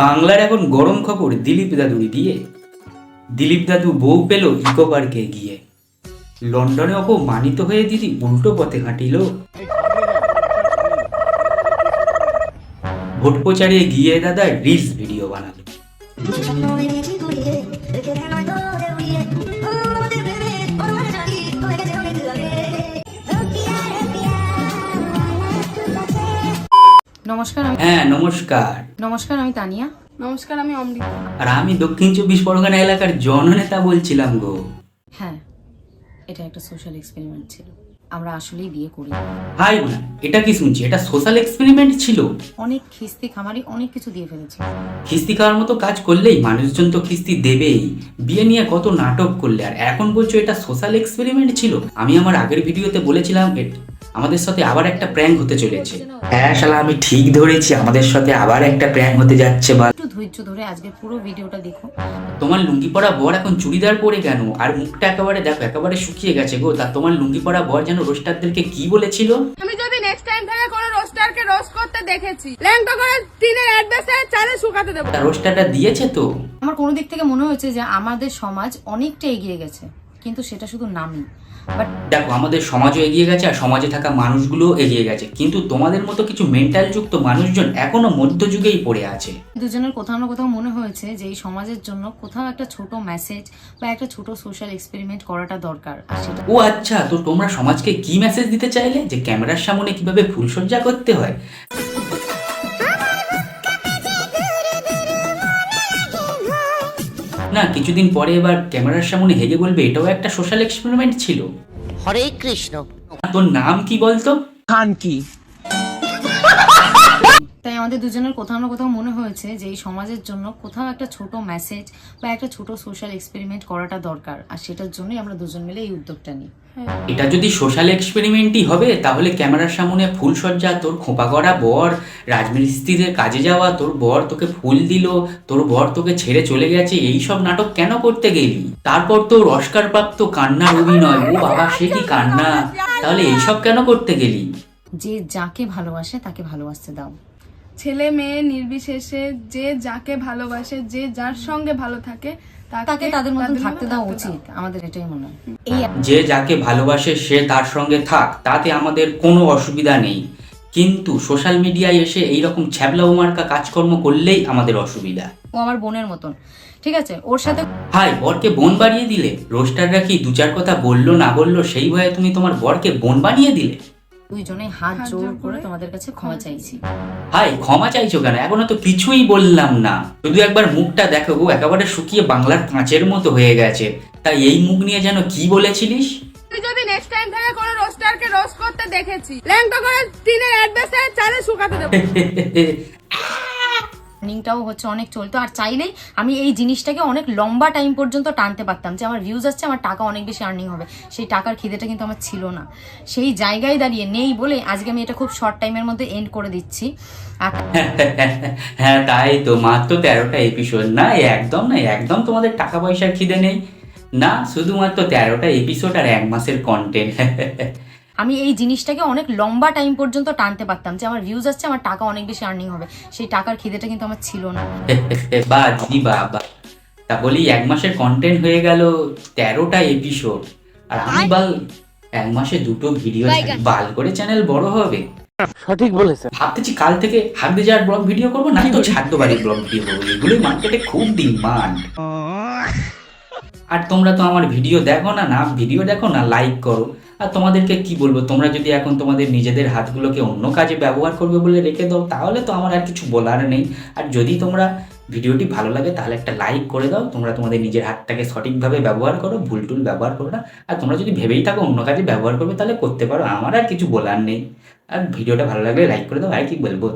বাংলার এখন গরম খবর দিলীপ দাদুর দিয়ে। দিলীপ দাদু বউ পেল ইকো পার্কে গিয়ে। লন্ডনে অপমানিত হয়ে দিদি উল্টো পথে হাঁটিল। ভোট প্রচারে গিয়ে দাদা রিলস ভিডিও বানালো। নমস্কার। হ্যাঁ নমস্কার। নমস্কার, আমি তানিয়া। নমস্কার, আমি অমৃতা। আর আমি দক্ষিণ 24 পরগনা এলাকার জননেতা বলছিলাম গো। হ্যাঁ, এটা একটা সোশ্যাল এক্সপেরিমেন্ট ছিল। আমরা আসলেই বিয়ে করি। হাই না, এটা কি শুনছি? এটা সোশ্যাল এক্সপেরিমেন্ট ছিল? অনেক খিস্তি খামারি অনেক কিছু দিয়ে ফেলেছি। খিস্তি খাওয়ার মতো কাজ করলেই মানুষজন তো খিস্তি দেবেই। বিয়ে নিয়ে কত নাটক করলে, আর এখন বলছো এটা সোশ্যাল এক্সপেরিমেন্ট ছিল? আমি আমার আগের ভিডিওতে বলেছিলাম আমাদের সাথে আবার একটা প্র্যাঙ্ক হতে চলেছে। হ্যাঁ শালা, আমি ঠিক ধরেছি, আমাদের সাথে আবার একটা প্র্যাঙ্ক হতে যাচ্ছে। বা একটু ধৈর্য ধরে আজকে পুরো ভিডিওটা দেখো। তোমার লুঙ্গি পরা বর এখন চুড়িদার পরে কেন? আর মুখটা একেবারে দেখো, একেবারে শুকিয়ে গেছে গো। তা তোমার লুঙ্গি পরা বর যেন রোস্টারদেরকে কি বলেছিল? আমি যদি নেক্সট টাইম থেকে কোনো রোস্টারকে রোস্ট করতে দেখেছি, ল্যাংটা করে টিনের অ্যাডভেসে চালে শুকাতে দেব। তা রোস্টারটা দিয়েছে তো? আমার কোনো দিক থেকে মনে হয়েছে যে আমাদের সমাজ অনেকটা এগিয়ে গেছে, কিন্তু সেটা শুধু নামই। বাট দেখো, আমাদের সমাজও এগিয়ে গেছে আর সমাজে থাকা মানুষগুলোও এগিয়ে গেছে, কিন্তু তোমাদের মতো কিছু মেন্টাল যুক্ত মানুষজন এখনো মধ্যযুগেই পড়ে আছে। দুজনের কোথাও না কোথাও মনে হয়েছে যে এই সমাজের জন্য কোথাও একটা ছোট মেসেজ বা একটা ছোট সোশ্যাল এক্সপেরিমেন্ট করাটা দরকার। আর সেটা ও আচ্ছা, তো তোমরা সমাজকে কি মেসেজ দিতে চাইলে? যে ক্যামেরার সামনে কিভাবে ফুলসজ্জা করতে হয়? না, কিছুদিন পরে এবার ক্যামেরার সামনে হেগে বলবে এটাও একটা সোশ্যাল এক্সপেরিমেন্ট ছিল। হরে কৃষ্ণ। তোর নাম কি বলতো? খান কি? তাই আমাদের দুজনের কোথাও না কোথাও মনে হয়েছে যে এই সমাজের জন্য কোথাও একটা ছোট মেসেজ বা একটা ছোট সোশ্যাল এক্সপেরিমেন্ট করাটা দরকার। আর সেটার জন্যই আমরা দুজন মিলে এই উদ্যোগটা নিই। এটা যদি সোশ্যাল এক্সপেরিমেন্টই হবে, তাহলে ক্যামেরার সামনে ফুলসজ্জা, তোর খোঁপা করা বর, রাজমিস্ত্রিদের কাজে যাওয়া, তোর বর তোকে ফুল দিল, তোর বর তোকে ছেড়ে চলে গেছে, এই সব নাটক কেন করতে গেলি? তারপর তোর অস্কার প্রাপ্ত কান্নার অভিনয়, ও বাবা সে কি কান্না! তাহলে এইসব কেন করতে গেলি? যে যাকে ভালোবাসে তাকে ভালোবাসতে দাও। ছেলে মেয়ে নির্বিশেষে যে যাকে ভালোবাসে, যে যার সঙ্গে ভালো থাকে তাকে তাদের মতন থাকতে দেওয়া উচিত, আমাদের এটাই মনে হয়। এই যে যাকে ভালোবাসে সে তার সঙ্গে থাক, তাতে আমাদের কোনো অসুবিধা নেই, কিন্তু সোশ্যাল মিডিয়ায় এসে এইরকম ছ্যাবলা মার্কা কাজকর্ম করলেই আমাদের অসুবিধা। ও আমার বোনের মতন, ঠিক আছে? ওর সাথে হাই, বরকে বোন বানিয়ে দিলে। রোস্টাররা কি দু চার কথা বললো না বললো সেই ভয়ে তুমি তোমার বরকে বোন বানিয়ে দিলে। দুইজনে হাত জোর করে তোমাদের কাছে ক্ষমা চাইছি। হাই, ক্ষমা চাইছো কেন? এখনো তো কিছুই বললাম না। শুধু একবার মুখটা দেখো গো, একেবারে শুকিয়ে বাংলার কাঁচের মতো হয়ে গেছে। তাই এই মুখ নিয়ে যেন কি বলেছিলিস? আমি যদি নেক্সট টাইম থেকে কোনো রোস্টারকে রোস্ট করতে দেখেছি, ল্যাংটা করে টিনের অ্যাডভেসে চালে শুকাতে দেব। আর্নিংটাও হচ্ছে অনেক চলতো, আর চাইলেই আমি এই জিনিসটাকে অনেক লম্বা টাইম পর্যন্ত টানতে পারতাম যে আমার ভিউজ আসছে, আমার টাকা অনেক বেশি আর্নিং হবে। সেই টাকার খিদেটা কিন্তু আমার ছিল না, সেই জায়গায় দাঁড়িয়ে নেই বলে আজকে আমি এটা খুব শর্ট টাইমের মধ্যে এন্ড করে দিচ্ছি। আর হ্যাঁ তাই তো, মাত্র 13টা এপিসোড না, একদম না, একদম তোমাদের টাকা পয়সার খিদে নেই না, শুধুমাত্র 13টা এপিসোড আর 1 মাসের কন্টেন্ট। আমি এই জিনিসটাকে অনেক লম্বা টাইম পর্যন্ত টানতে পারতাম যে আমার ভিউজ আসছে, আমার টাকা অনেক বেশি আর্নিং হবে। সেই টাকার খিদেটা কিন্তু আমার ছিল না। বা দিদি বাবা, তা বলি 1 মাসের কন্টেন্ট হয়ে গেল 13টা এপিসোড, আর আমি বাল 1 মাসে 2টো ভিডিও বাল করে চ্যানেল বড় হবে। সঠিক বলেছে। ভাবতেছি কাল থেকে হাগদে যাওয়ার ব্লগ ভিডিও করবো, না তো ছাদ্য বাড়ির ব্লগ ভিডিও করবো, এগুলোই মার্কেটে খুব ডিমান্ড। আর তোমরা তো আমার ভিডিও দেখো না, না ভিডিও দেখো না লাইক করো। আর তোমাদেরকে কি বলবো, তোমরা যদি এখন তোমাদের নিজেদের হাতগুলোকে অন্য কাজে ব্যবহার করবে বলে রেখে দাও, তাহলে তো আমার আর কিছু বলার নেই। আর যদি তোমরা ভিডিওটি ভালো লাগে তাহলে একটা লাইক করে দাও। তোমরা তোমাদের নিজের হাতটাকে সঠিকভাবে ব্যবহার করো, ভুল টুল ব্যবহার করো না। আর তোমরা যদি ভেবেই থাকো অন্য কাজে ব্যবহার করবে তাহলে করতে পারো, আমার আর কিছু বলার নেই। আর ভিডিওটা ভালো লাগলে লাইক করে দাও, আর কি বলবো।